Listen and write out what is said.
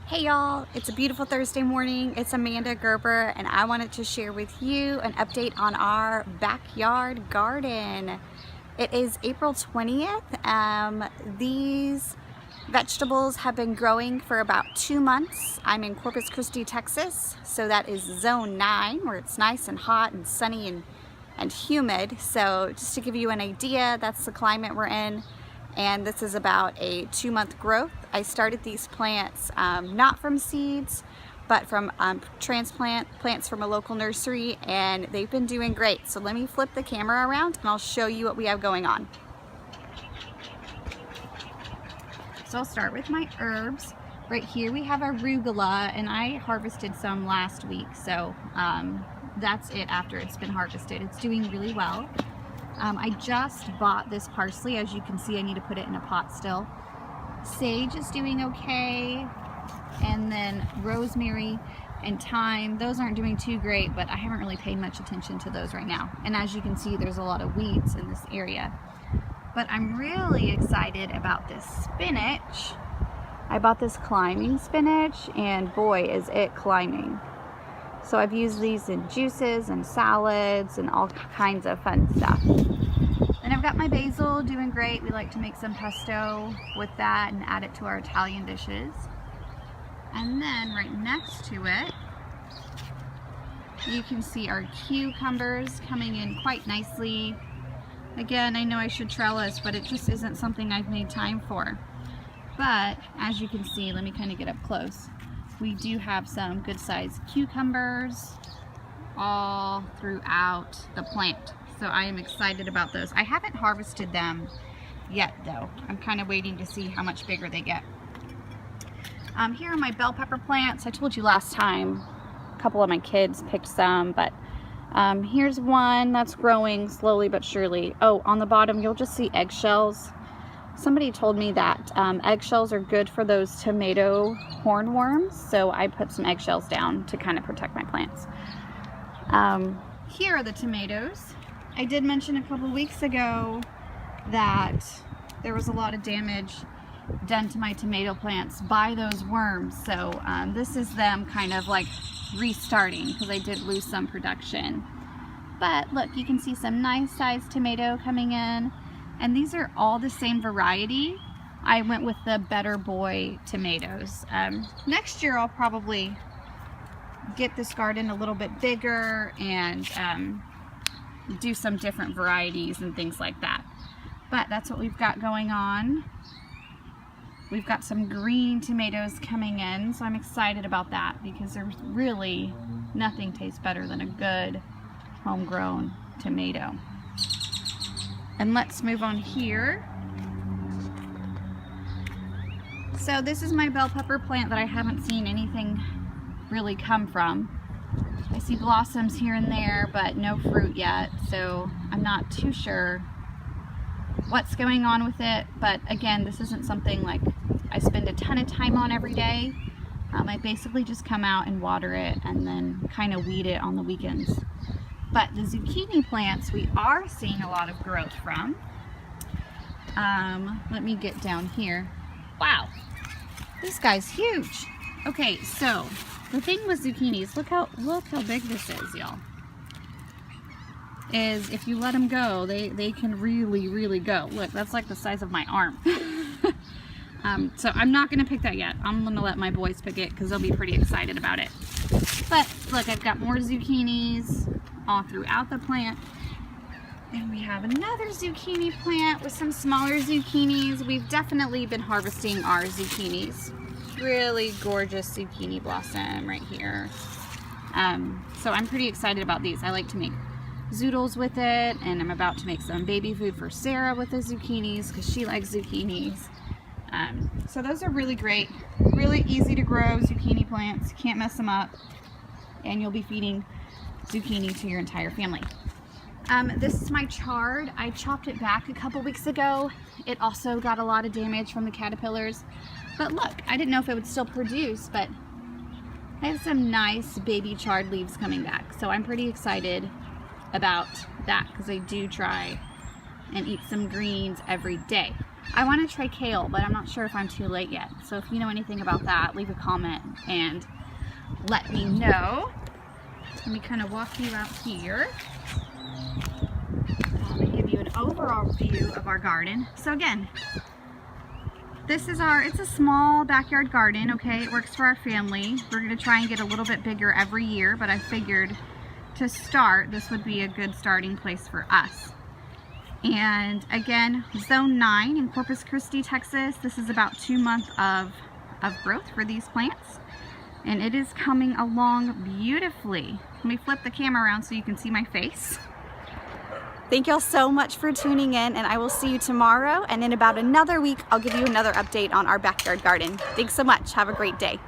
Hey y'all, it's a beautiful Thursday morning. It's Amanda Gerber and I wanted to share with you an update on our backyard garden. It is April 20th. These vegetables have been growing for about 2 months. I'm in Corpus Christi, Texas, so that is zone 9 where it's nice and hot and sunny and humid. So just to give you an idea, that's the climate we're in. And this is about a 2-month growth. I started these plants not from seeds, but from transplant plants from a local nursery, and they've been doing great. So let me flip the camera around and I'll show you what we have going on. So I'll start with my herbs. Right here we have arugula, and I harvested some last week, so that's it after it's been harvested. It's doing really well. I just bought this parsley. As you can see, I need to put it in a pot still. Sage is doing okay, and then rosemary and thyme, those aren't doing too great, but I haven't really paid much attention to those right now. And as you can see, there's a lot of weeds in this area. But I'm really excited about this spinach. I bought this climbing spinach, and boy is it climbing. So I've used these in juices and salads and all kinds of fun stuff. And I've got my basil doing great. We like to make some pesto with that and add it to our Italian dishes. And then right next to it, you can see our cucumbers coming in quite nicely. Again, I know I should trellis, but it just isn't something I've made time for. But as you can see, let me kind of get up close. We do have some good sized cucumbers all throughout the plant. So I am excited about those. I haven't harvested them yet though. I'm kind of waiting to see how much bigger they get. Here are my bell pepper plants. I told you last time a couple of my kids picked some, but here's one that's growing slowly but surely. Oh, on the bottom you'll just see eggshells. Somebody told me that eggshells are good for those tomato hornworms, so I put some eggshells down to kind of protect my plants. Here are the tomatoes. I did mention a couple weeks ago that there was a lot of damage done to my tomato plants by those worms, so this is them kind of like restarting because I did lose some production. But look, you can see some nice sized tomato coming in. And these are all the same variety. I went with the Better Boy tomatoes. Next year I'll probably get this garden a little bit bigger and do some different varieties and things like that. But that's what we've got going on. We've got some green tomatoes coming in, so I'm excited about that because there's really nothing tastes better than a good homegrown tomato. And let's move on here. So this is my bell pepper plant that I haven't seen anything really come from. I see blossoms here and there, but no fruit yet, so I'm not too sure what's going on with it. But again, this isn't something like I spend a ton of time on every day. I basically just come out and water it and then kind of weed it on the weekends. But the zucchini plants we are seeing a lot of growth from. Let me get down here. Wow, this guy's huge. Okay, so the thing with zucchinis, look how big this is, y'all. Is if you let them go, they can really go. Look, that's like the size of my arm. So I'm not gonna pick that yet. I'm gonna let my boys pick it because they'll be pretty excited about it. But look, I've got more zucchinis all throughout the plant. And we have another zucchini plant with some smaller zucchinis. We've definitely been harvesting our zucchinis. Really gorgeous zucchini blossom right here. So I'm pretty excited about these. I like to make zoodles with it, and I'm about to make some baby food for Sarah with the zucchinis because she likes zucchinis. So those are really great, really easy to grow zucchini plants. Can't mess them up, and you'll be feeding zucchini to your entire family. This is my chard. I chopped it back a couple weeks ago. It also got a lot of damage from the caterpillars. But look, I didn't know if it would still produce, but I have some nice baby chard leaves coming back. So I'm pretty excited about that because I do try and eat some greens every day. I want to try kale, but I'm not sure if I'm too late yet. So if you know anything about that, leave a comment and let me know. Let me kind of walk you out here. And give you an overall view of our garden. So again, this is it's a small backyard garden, okay? It works for our family. We're gonna try and get a little bit bigger every year, but I figured to start, this would be a good starting place for us. And again, zone 9 in Corpus Christi, Texas. This is about 2 months of growth for these plants. And it is coming along beautifully. Let me flip the camera around so you can see my face. Thank y'all so much for tuning in, and I will see you tomorrow. And in about another week, I'll give you another update on our backyard garden. Thanks so much. Have a great day.